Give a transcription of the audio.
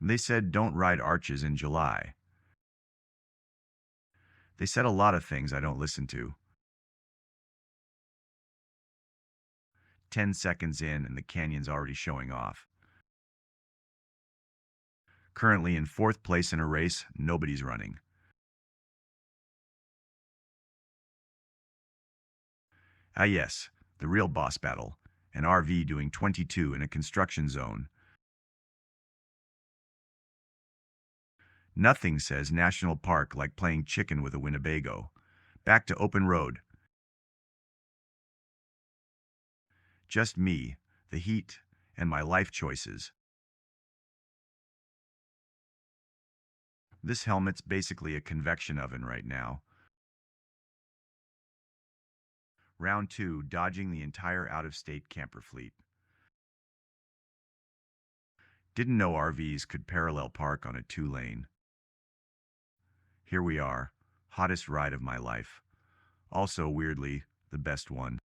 They said don't ride arches in July. They said a lot of things I don't listen to. 10 seconds in and the canyon's already showing off. Currently in fourth place in a race, nobody's running. Ah yes, the real boss battle. An RV doing 22 in a construction zone. Nothing says national park like playing chicken with a Winnebago. Back to open road. Just me, the heat, and my life choices. This helmet's basically a convection oven right now. Round 2, dodging the entire out-of-state camper fleet. Didn't know RVs could parallel park on a 2-lane. Here we are, hottest ride of my life. Also, weirdly, the best one.